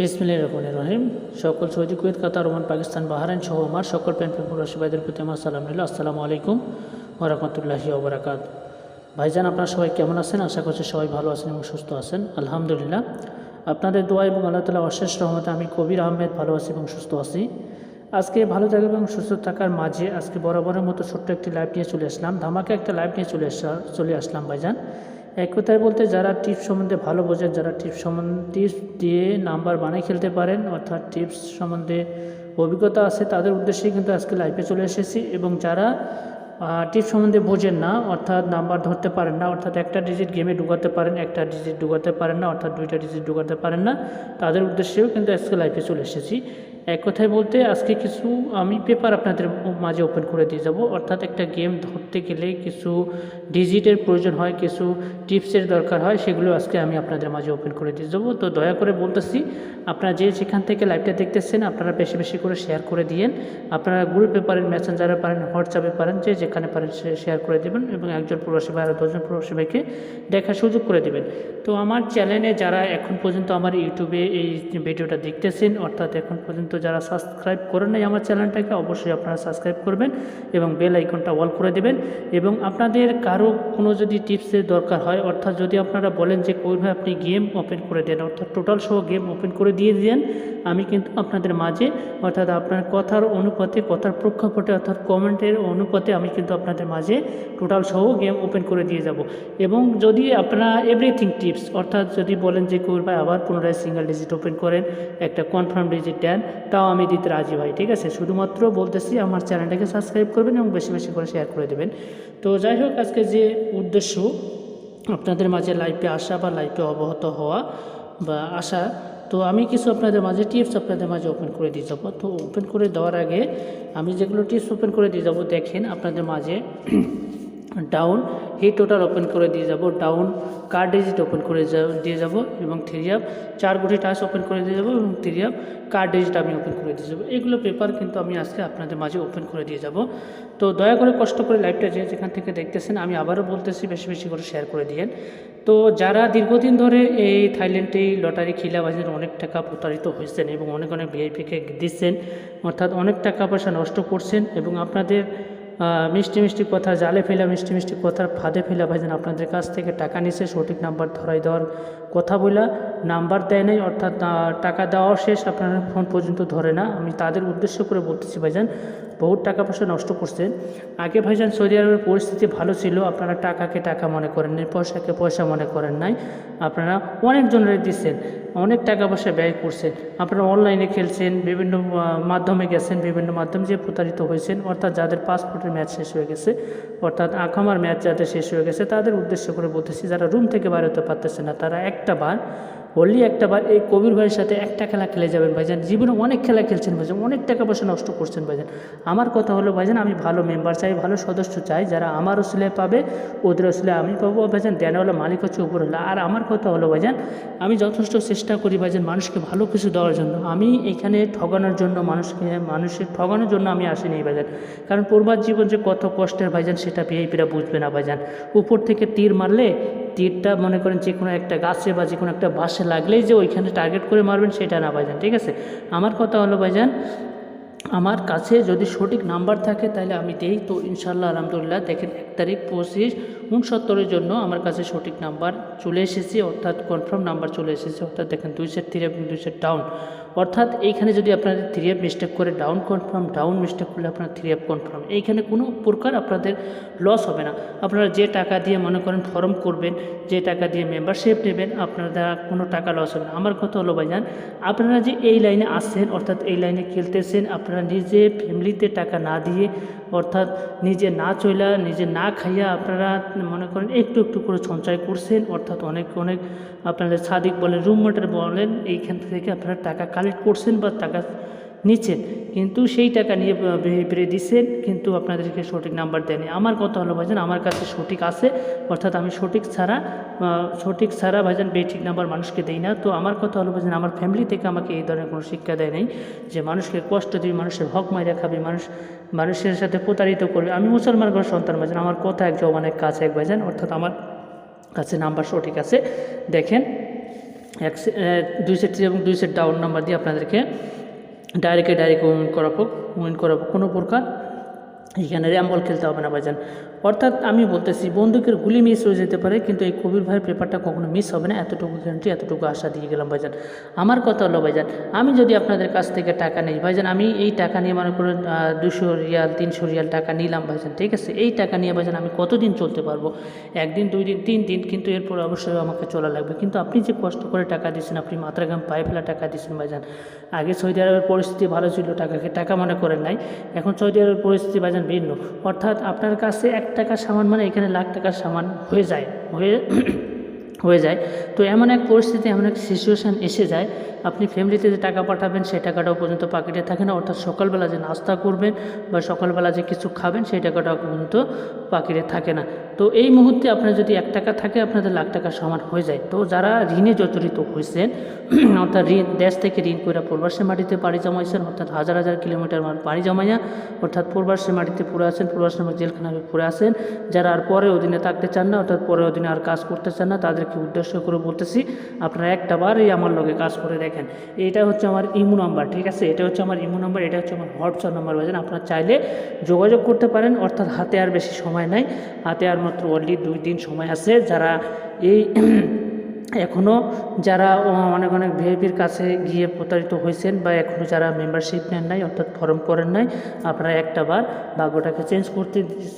বিসমিল্লাহির রহমানির রহিম। সকল সৌদি, কুয়েত, কাতার, ওমান, পাকিস্তান, বাহরাইন সহ আমার সকল প্যানপ্রিয় প্রবাসী ভাইদের প্রতি আমার সালাম নিল। আসসালামু আলাইকুম ওয়া রাহমাতুল্লাহি ওয়া বারাকাতুহু। ভাইজান, আপনারা সবাই কেমন আছেন? আশা করছি সবাই ভালো আছেন এবং সুস্থ আছেন। আলহামদুলিল্লাহ, আপনাদের দোয়া এবং আল্লাহ তাআলার অশেষ রহমতে আমি কবির আহমেদ ভালো আছি এবং সুস্থ আছি। আজকে ভালো থাকা এবং সুস্থ থাকার মাঝে আজকে বরাবরের মতো ছোট্ট একটি লাইভ নিয়ে চলে আসলাম। ধামাকা একটা লাইভ নিয়ে চলে আসলাম ভাইজান। এক কথায় বলতে, যারা টিপস সম্বন্ধে ভালো বোঝেন, যারা টিপস দিয়ে নাম্বার বানিয়ে খেলতে পারেন, অর্থাৎ টিপস সম্বন্ধে অভিজ্ঞতা আছে, তাদের উদ্দেশ্যেই কিন্তু আজকে লাইভে চলে এসেছি। এবং যারা টিপস সম্বন্ধে বোঝেন না, অর্থাৎ নাম্বার ধরতে পারেন না, অর্থাৎ একটা ডিজিট গেমে ঢুকাতে পারেন, একটা ডিজিট ঢুকাতে পারেন না, অর্থাৎ দুইটা ডিজিট ঢুকাতে পারেন না, তাদের উদ্দেশ্যেও কিন্তু আজকে লাইভে চলে এসেছি। এক কথায় বলতে, আজকে কিছু আমি পেপার আপনাদের মাঝে ওপেন করে দিয়ে যাব। অর্থাৎ একটা গেম ধরতে গেলে কিছু ডিজিটের প্রয়োজন হয়, কিছু টিপসের দরকার হয়, সেগুলো আজকে আমি আপনাদের মাঝে ওপেন করে দিয়ে যাবো। তো দয়া করে বলতেছি, আপনারা যেখান থেকে লাইভটা দেখতেছেন, আপনারা বেশি বেশি করে শেয়ার করে দিয়েন। আপনারা গ্রুপে পারেন, মেসেঞ্জারে পারেন, হোয়াটসঅ্যাপে পারেন, যেখানে পারেন শেয়ার করে দেবেন এবং একজন প্রবাসী ভাই আর 10জন প্রবাসী ভাইকে দেখার সুযোগ করে দেবেন। তো আমার চ্যানেলে যারা এখন পর্যন্ত আমার ইউটিউবে এই ভিডিওটা দেখতেছেন, অর্থাৎ এখন পর্যন্ত যারা সাবস্ক্রাইব করেন নাই আমার চ্যানেলটাকে, অবশ্যই আপনারা সাবস্ক্রাইব করবেন এবং বেল আইকনটা অল করে দেবেন। এবং আপনাদের কারো কোনো যদি টিপসের দরকার হয়, অর্থাৎ যদি আপনারা বলেন যে কোইভাবে আপনি গেম ওপেন করে দেন, অর্থাৎ টোটাল সহ গেম ওপেন করে দিয়ে দেন, আমি কিন্তু আপনাদের মাঝে, অর্থাৎ আপনার কথার অনুপাতে, কথার প্রেক্ষাপটে, অর্থাৎ কমেন্টের অনুপাতে আমি কিন্তু আপনাদের মাঝে টোটাল সহ গেম ওপেন করে দিয়ে যাব। এবং যদি আপনারা এভরিথিং টিপস, অর্থাৎ যদি বলেন যে কবির ভাই আবার পুনরায় সিঙ্গেল ডিজিট ওপেন করেন, একটা কনফার্ম ডিজিট দেন, তাও আমি দিতে রাজি ভাই, ঠিক আছে? শুধুমাত্র বলতেছি আমার চ্যানেলটাকে সাবস্ক্রাইব করবেন এবং বেশি বেশি করে শেয়ার করে দেবেন। তো যাই হোক, আজকে যে উদ্দেশ্য আপনাদের মাঝে লাইভে আসা বা লাইভে অবগত হওয়া বা আসা, তো আমি কিছু আপনাদের মাঝে টিপস আপনাদের মাঝে ওপেন করে দিয়ে যাবো। তো ওপেন করে দেওয়ার আগে আমি যেগুলো টিপস ওপেন করে দিয়ে যাবো, দেখেন আপনাদের মাঝে ডাউন হি টোটাল ওপেন করে দিয়ে যাব, ডাউন কার ডিজিট ওপেন করে দিয়ে যাব এবং 3 4 গুটি টাচ ওপেন করে দিয়ে যাব এবং 3 কার ডিজিট আমি ওপেন করে দিয়ে যাব। এগুলো পেপার কিন্তু আমি আজকে আপনাদের মাঝে ওপেন করে দিয়ে যাব। তো দয়া করে কষ্ট করে লাইভটা যেখান থেকে দেখতেছেন, আমি আবারও বলতেছি বেশি বেশি করে শেয়ার করে দিয়েন। তো যারা দীর্ঘদিন ধরে এই থাইল্যান্ডে লটারি খিলাবাজির অনেক টাকা প্রতারিত হয়েছেন এবং অনেক অনেক ভিআইপিকে দিচ্ছেন, অর্থাৎ অনেক টাকা পয়সা নষ্ট করছেন এবং আপনাদের মিষ্টি মিষ্টি কথা জালে ফেলা, মিষ্টি মিষ্টি কথার ফাঁদে ফেলা ভাইজান আপনাদের কাছ থেকে টাকা নিছে, সঠিক নাম্বার ধরাই দেওয়ার কথা বলা, নাম্বার দেয় নাই, অর্থাৎ টাকা দেওয়া শেষ, আপনারা ফোন পর্যন্ত ধরে না। আমি তাদের উদ্দেশ্য করে বলতেছি ভাইজান, বহুত টাকা পয়সা নষ্ট করছেন। আগে ভাইজান সৌদি আরবের পরিস্থিতি ভালো ছিল, আপনারা টাকাকে টাকা মনে করেন নাই, পয়সাকে পয়সা মনে করেন নাই, আপনারা অনেকজনের দিচ্ছেন, অনেক টাকা পয়সা ব্যয় করছেন, আপনারা অনলাইনে খেলছেন, বিভিন্ন মাধ্যমে গেছেন, বিভিন্ন মাধ্যমে যে প্রতারিত হয়েছেন, অর্থাৎ যাদের পাসপোর্টের ম্যাচ শেষ হয়ে গেছে, অর্থাৎ আকামার ম্যাচ যাদের শেষ হয়ে গেছে, তাদের উদ্দেশ্য করে বলতেছি, যারা রুম থেকে বাইরে হতে পারতেছে না, তারা একটা বার এই কবির ভাইয়ের সাথে একটা খেলা খেলে যাবেন ভাইজান। জীবনে অনেক খেলা খেলছেন ভাইজান, অনেক টাকা পয়সা নষ্ট করছেন ভাইজান। আমার কথা হলো ভাইজান, আমি ভালো মেম্বার চাই, ভালো সদস্য চাই, যারা আমার ওসিলায় পাবে, ওদের ওসিলায় আমি পাবো ভাইজান। দেনওয়ালা মালিক হচ্ছে উপর হলো। আর আমার কথা হলো ভাইজান, আমি যথেষ্ট চেষ্টা করি ভাইজান মানুষকে ভালো কিছু দেওয়ার জন্য। আমি এখানে ঠগানোর জন্য, মানুষের ঠগানোর জন্য আমি আসিনি ভাইজান। কারণ প্রবাস জীবন যে কত কষ্টের ভাইজান, সেটা ভিআইপিরা বুঝবে না ভাইজান। উপর থেকে তীর মারলে, তীরটা মনে করেন যে কোনো একটা গাছে বা যে কোনো একটা বাসে লাগলেই যে ওইখানে টার্গেট করে মারবেন, সেটা না ভাইজান, ঠিক আছে? আমার কথা হলো ভাইজান, আমার কাছে যদি সঠিক নাম্বার থাকে তাহলে আমি দেই। তো ইনশাল্লাহ আলহামদুলিল্লাহ, দেখেন 1 তারিখ 25/69 জন্য আমার কাছে সঠিক নাম্বার চলে এসেছে, অর্থাৎ কনফার্ম নাম্বার চলে এসেছে। অর্থাৎ দেখেন 2 সেট 3 এবং 2 সেট ডাউন, অর্থাৎ এইখানে যদি আপনাদের 3 মিস্টেক করে ডাউন কনফার্ম, ডাউন মিস্টেক করলে আপনার 3 কনফার্ম, এইখানে কোনো প্রকার আপনাদের লস হবে না। আপনারা যে টাকা দিয়ে মনে করেন ফর্ম করবেন, যে টাকা দিয়ে মেম্বারশিপ নেবেন, আপনারা কোনো টাকা লস হবে না। আমার কথা হলো ভাইজান, আপনারা যে এই লাইনে আসছেন, অর্থাৎ এই লাইনে খেলতেছেন, আপনারা নিজে ফ্যামিলিতে টাকা না দিয়ে, অর্থাৎ নিজে না চইলা, নিজে না খাইয়া, আপনারা মনে করেন একটু একটু করে সঞ্চয় করছেন, অর্থাৎ অনেক অনেক আপনাদের সাদিক বলেন, রুমমেটের বলেন, এইখান থেকে আপনারা টাকা কালেক্ট করছেন বা টাকা নিচ্ছেন, কিন্তু সেই টাকা নিয়ে বেড়ে দিচ্ছেন, কিন্তু আপনাদেরকে সঠিক নাম্বার দেয়নি। আমার কথা হলো ভাইজান, আমার কাছে সঠিক আছে, অর্থাৎ আমি সঠিক ছাড়া ভাইজান ঠিক নাম্বার মানুষকে দেই না। তো আমার কথা হলো ভাইজান, আমার ফ্যামিলি থেকে আমাকে এই ধরনের কোনো শিক্ষা দেয় নাই যে মানুষকে কষ্ট দিবি, মানুষের হক মাইরা খাবি, মানুষের সাথে প্রতারিত করবে। আমি মুসলমান ঘর সন্তান ভাইজান, আমার কথা এক জবানের কাছে এক ভাইজান, অর্থাৎ আমার কাছে নাম্বার সঠিক আছে। দেখেন 2 সেট এবং 2 সেট ডাউন নাম্বার দিয়ে আপনাদেরকে ডাইরেক্ট উইন করাবো কোনো প্রকার এখানে র্যাম্বল খেলতে হবে না ভাইজান। অর্থাৎ আমি বলতেছি বন্দুকের গুলি মিস হয়ে যেতে পারে, কিন্তু এই কবির ভাইয়ের পেপারটা কখনো মিস হবে না, এতটুকু গ্যারান্টি, এতটুকু আশা দিয়ে গেলাম ভাইজান। আমার কথা হলো ভাইজান, আমি যদি আপনাদের কাছ থেকে টাকা নিই ভাইজান, আমি এই টাকা নিয়ে মনে করেন 200 রিয়াল 300 রিয়াল টাকা নিলাম ভাইজান, ঠিক আছে। এই টাকা নিয়ে ভাইজান আমি কতদিন চলতে পারবো? 1 দিন 2 দিন 3 দিন, কিন্তু এরপর অবশ্যই আমাকে চলা লাগবে। কিন্তু আপনি যে কষ্ট করে টাকা দিয়েছেন, আপনি মাত্রা গাম পায়ে ফেলা টাকা দিয়েছেন ভাইজান। আগে সৌদি আরবের পরিস্থিতি ভালো ছিল, টাকাকে টাকা মনে করেন নাই, এখন সৌদি আরবের পরিস্থিতি ভাইজান ভিন্ন। অর্থাৎ আপনার কাছে 1 টাকার সামান মানে এখানে লাখ টাকার সামান হয়ে যায়। তো এমন এক পরিস্থিতি, এমন এক সিচুয়েশান এসে যায়, আপনি ফ্যামিলিতে যে টাকা পাঠাবেন সেই টাকাটাও পর্যন্ত পকেটে থাকে না। অর্থাৎ সকালবেলা যে নাস্তা করবেন বা সকালবেলা যে কিছু খাবেন সেই টাকাটাও পর্যন্ত পকেটে থাকে না। তো এই মুহূর্তে আপনার যদি 1 টাকা থাকে, আপনাদের লাখ টাকার সমান হয়ে যায়। তো যারা ঋণে জর্জরিত হয়েছেন, অর্থাৎ দেশ থেকে ঋণ করে প্রবাসী মাটিতে পাড়ি জমাইছেন, অর্থাৎ হাজার হাজার কিলোমিটার পাড়ি জমাইয়া অর্থাৎ প্রবাসী মাটিতে পড়ে আছেন, প্রবাসী জেলখানায় পড়ে আছেন, যারা আর পরে অধীনে থাকতে চান না, অর্থাৎ পরে অধীনে আর কাজ করতে চান না, তাদেরকে উদ্দেশ্য করে বলতেছি আপনারা একটাবার এই আমার লগে কাজ করে দেখেন। এটা হচ্ছে আমার ইমো নাম্বার, ঠিক আছে, এটা হচ্ছে আমার ইমো নাম্বার, এটা হচ্ছে আমার হোয়াটসঅ্যাপ নাম্বার ভাইজান। আপনারা চাইলে যোগাযোগ করতে পারেন। অর্থাৎ হাতে আর বেশি সময় নাই, হাতে আর মাত্র অনলি 2 দিন সময় আছে। যারা এই এখনও যারা অনেক ভিআইপির কাছে গিয়ে প্রতারিত হয়েছেন বা এখনও যারা মেম্বারশিপ নেন নাই, অর্থাৎ ফর্ম করেন নাই, আপনারা একটাবার ভাগ্যটাকে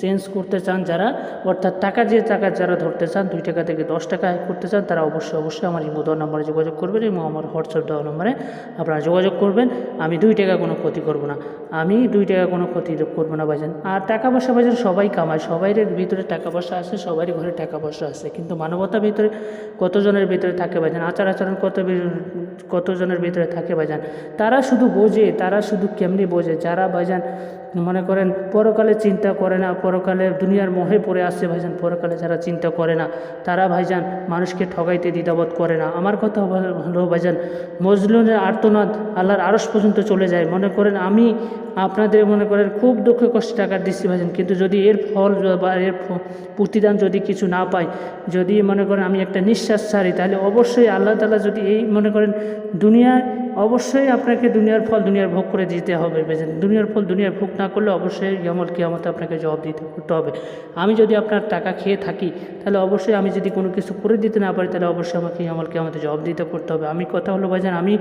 চেঞ্জ করতে চান যারা, অর্থাৎ টাকা যারা ধরতে চান, 2 টাকা থেকে 10 টাকা আয় করতে চান, তারা অবশ্যই আমার ইমো দেওয়া নাম্বারে যোগাযোগ করবেন এবং আমার হোয়াটসঅ্যাপ দেওয়া নাম্বারে আপনারা যোগাযোগ করবেন। আমি 2 টাকা কোনো ক্ষতি করব না, আমি 2 টাকা কোনো ক্ষতি করবো না ভাইজান। আর টাকা পয়সা ভাইজান সবাই কামায়, সবাই ভিতরে টাকা পয়সা আছে, সবারই ঘরে টাকা পয়সা আছে, কিন্তু মানবতার ভিতরে কতজনের ভিতরে থাকে ভাইজান, আচার-আচরণ কতজনের ভিতরে থাকে ভাইজান। তারা শুধু বোঝে, তারা শুধু কেমনি বোঝে, যারা ভাইজান মনে করেন পরকালে চিন্তা করে না, পরকালে দুনিয়ার মোহে পড়ে আসছে ভাইজান, পরকালে যারা চিন্তা করে না, তারা ভাইজান মানুষকে ঠগাইতে দ্বিধাবোধ করে না। আমার কথা হলো ভাইজান, মজলুমের আর্তনাদ আল্লাহর আরশ পর্যন্ত চলে যায়। মনে করেন আমি আপনাদের মনে করেন খুব দুঃখে কষ্টে টাকা দিচ্ছি ভাইজান, কিন্তু যদি এর ফল বা এর প্রতিদান যদি কিছু না পাই, যদি মনে করেন আমি একটা নিঃশ্বাস ছাড়ি, তাহলে অবশ্যই আল্লাহ তাআলা যদি এই মনে করেন দুনিয়ায়, অবশ্যই আপনাকে দুনিয়ার ফল দুনিয়ার ভোগ করে দিতে হবে ভাইজান। দুনিয়ার ফল দুনিয়ার ভোগ না করলে অবশ্যই ইয়াউমুল কিয়ামতে আপনাকে জবাব করতে হবে। আমি যদি আপনার টাকা খেয়ে থাকি, তাহলে অবশ্যই আমি যদি কোনো কিছু করে দিতে না পারি, তাহলে অবশ্যই আমাকে ইয়াউমুল কিয়ামতে জবাব করতে হবে। আমি কথা হলো ভাইজান, আমি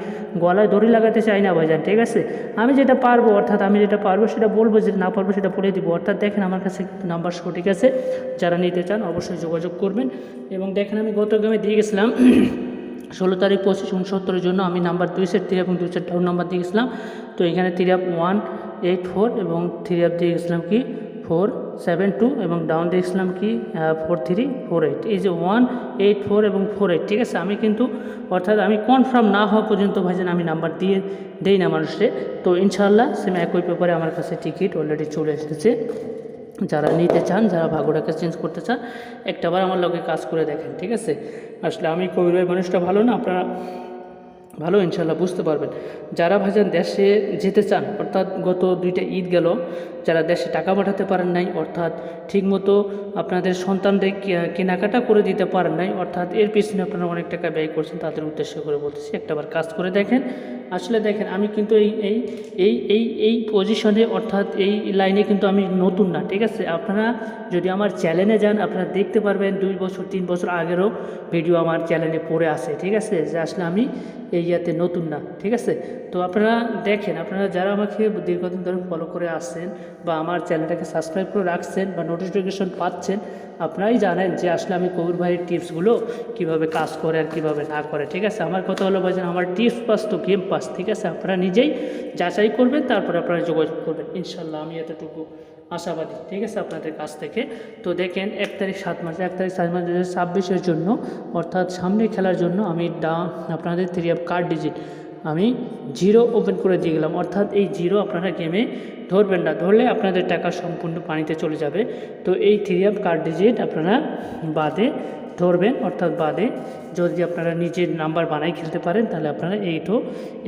গলায় দড়ি লাগাতে চাই না ভাইজান, ঠিক আছে। আমি যেটা পারবো, অর্থাৎ আমি যেটা পারবো সেটা বলবো, যেটা না পারবো সেটা বলে দিব। অর্থাৎ দেখেন আমার কাছে নাম্বার সঠিক আছে, যারা নিতে চান অবশ্যই যোগাযোগ করবেন। এবং দেখেন আমি গত গেমে দিয়ে গেছিলাম 16 তারিখ 25 69 জন্য আমি নাম্বার 2 সেট 3 এবং 2 সেট ডাউন নাম্বার দিয়ে গেছিলাম। তো এখানে 3-1-8-4 এবং 3 দিয়ে গেছিলাম কি 4-7-2 এবং ডাউন দিয়ে গেছিলাম কি 4-3-4-8। এই যে 1-8-4 এবং 4-8, ঠিক আছে। আমি কিন্তু অর্থাৎ আমি কনফার্ম না হওয়া পর্যন্ত ভাইজান আমি নাম্বার দেই না মানুষে। তো ইনশাআল্লাহ সেম একই পেপারে আমার কাছে টিকিট অলরেডি চলে এসেছে। যারা নিতে চান, যারা ভাগ্যটাকে চেঞ্জ করতে চান, একটাবার আমার লগে কাজ করে দেখেন, ঠিক আছে। আসলে আমি কবির ভাই মানুষটা ভালো না, আপনারা ভালো ইনশাল্লাহ বুঝতে পারবেন। যারা ভাইজান দেশে যেতে চান, অর্থাৎ গত 2টা ঈদ গেল, যারা দেশে টাকা পাঠাতে পারেন নাই, অর্থাৎ ঠিকমতো আপনাদের সন্তানদের কেনাকাটা করে দিতে পারেন নাই, অর্থাৎ এর পিছনে আপনারা অনেক টাকা ব্যয় করছেন, তাদের উদ্দেশ্য করে বলতেছি একটাবার কাজ করে দেখেন। আসলে দেখেন আমি কিন্তু এই পজিশনে, অর্থাৎ এই লাইনে কিন্তু আমি নতুন না, ঠিক আছে। আপনারা যদি আমার চ্যানেলে যান, আপনারা দেখতে পারবেন 2 বছর 3 বছর আগেরও ভিডিও আমার চ্যানেলে পড়ে আসে, ঠিক আছে, যে আসলে আমি এই ইয়াতে নতুন না, ঠিক আছে। তো আপনারা দেখেন, আপনারা যারা আমাকে দীর্ঘদিন ধরে ফলো করে আসছেন বা আমার চ্যানেলটাকে সাবস্ক্রাইব করে রাখছেন বা নোটিফিকেশন পাচ্ছেন, আপনারাই জানেন যে আসলে আমি কবির ভাইয়ের টিপসগুলো কীভাবে কাজ করে আর কীভাবে না করে, ঠিক আছে। আমার কথা হলো ভাইজান, আমার টিপস পাস তো গেম পাস, ঠিক আছে। আপনারা নিজেই যাচাই করবেন, তারপরে আপনারা যোগাযোগ করবেন, ইনশাল্লাহ আমি এতটুকু আশাবাদী, ঠিক আছে, আপনাদের কাছ থেকে। তো দেখেন 1 তারিখ 7 মাস 2026 জন্য, অর্থাৎ সামনে খেলার জন্য আমি আপনাদের 3 কার্ড ডিজিট আমি 0 ওপেন করে দিয়ে গেলাম। অর্থাৎ এই 0 আপনারা গেমে ধরবেন না, ধরলে আপনাদের টাকা সম্পূর্ণ পানিতে চলে যাবে। তো এই 3 কার্ড ডিজিট আপনারা বাদে ধরবেন, অর্থাৎ বাদে যদি আপনারা নিজের নাম্বার বানাই খেলতে পারেন, তাহলে আপনারা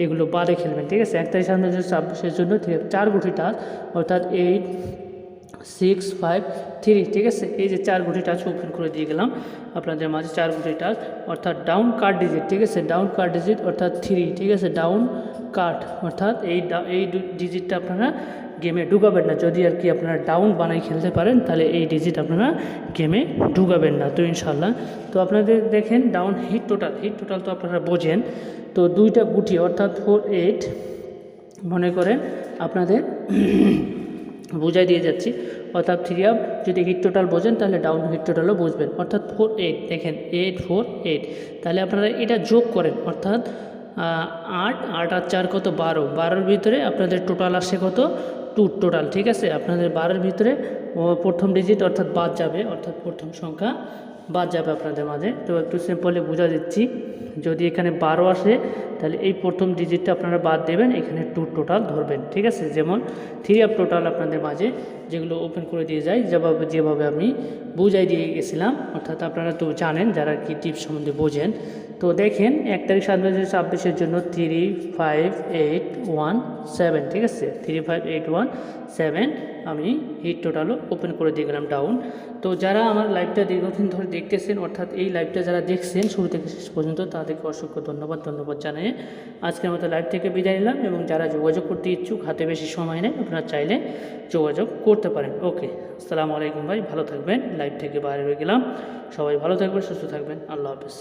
এগুলো বাদে খেলবেন, ঠিক আছে। 1 তারিখ 7 মাস 2026 জন্য 4 গুটি টাচ, অর্থাৎ 8 653, ঠিক আছে। এই যে 4 গুটি টাচ ওপেন করে দিয়ে গেলাম আপনাদের মাঝে, 4 গুটি টাচ অর্থাৎ ডাউন কার্ড ডিজিট, ঠিক আছে, ডাউন কার্ড ডিজিট অর্থাৎ 3, ঠিক আছে, ডাউন কার্ড অর্থাৎ এই ডিজিটটা আপনারা গেমে ঢুকাবেন না। যদি আর কি আপনারা ডাউন বানাই খেলতে পারেন তাহলে এই ডিজিট আপনারা গেমে ঢুকাবেন না, তো ইনশাল্লাহ। তো আপনাদের দেখেন ডাউন হিট টোটাল তো আপনারা বোঝেন। তো 2টা গুটি অর্থাৎ 4 8 মনে করেন আপনাদের বুঝাই দিয়ে যাচ্ছি, অর্থাৎ 3 আপ যদি হিট টোটাল বোঝেন তাহলে ডাউন হিট টোটালও বুঝবেন, অর্থাৎ 4 8 দেখেন 8 4 8, তাহলে আপনারা এটা যোগ করেন অর্থাৎ 8 8 আর 4 কত 12, 12-র ভিতরে আপনাদের টোটাল আসে কত 2 টোটাল, ঠিক আছে। আপনাদের 12-এর ভিতরে প্রথম ডিজিট অর্থাৎ বাদ যাবে, অর্থাৎ প্রথম সংখ্যা বাদ যাবে আপনাদের মাঝে। তো একটু সিম্পলি বোঝা দিচ্ছি, যদি এখানে 12 আসে তাহলে এই প্রথম ডিজিটটা আপনারা বাদ দেবেন, এখানে 2 টোটাল ধরবেন, ঠিক আছে। যেমন 3 আপ টোটাল আপনাদের মাঝে যেগুলো ওপেন করে দিয়ে যায়, যেভাবে আমি বুঝাই দিয়ে গেছিলাম, অর্থাৎ আপনারা তো জানেন যারা কি টিপস সম্বন্ধে বোঝেন। তো দেখেন 1 তারিখ 7/2026 জন্য 3 5 8 1 7, ঠিক আছে, 3 5 8 1 7 আমি হিট টোটালও ওপেন করে দিয়ে গেলাম ডাউন। তো যারা আমার লাইভটা দীর্ঘদিন ধরে দেখতেছেন, অর্থাৎ এই লাইভটা যারা দেখছেন শুরু থেকে শেষ পর্যন্ত, তাদেরকে অসংখ্য ধন্যবাদ জানিয়ে আজকের মতো লাইভ থেকে বিদায় নিলাম। এবং যারা যোগাযোগ করতে ইচ্ছুক, হাতে বেশি সময় নেই, আপনারা চাইলে যোগাযোগ করতে পারেন। ওকে, আসসালামু আলাইকুম ভাই, ভালো থাকবেন। লাইভ থেকে বাইরে হয়ে গেলাম, সবাই ভালো থাকবেন, সুস্থ থাকবেন, আল্লাহ হাফেজ।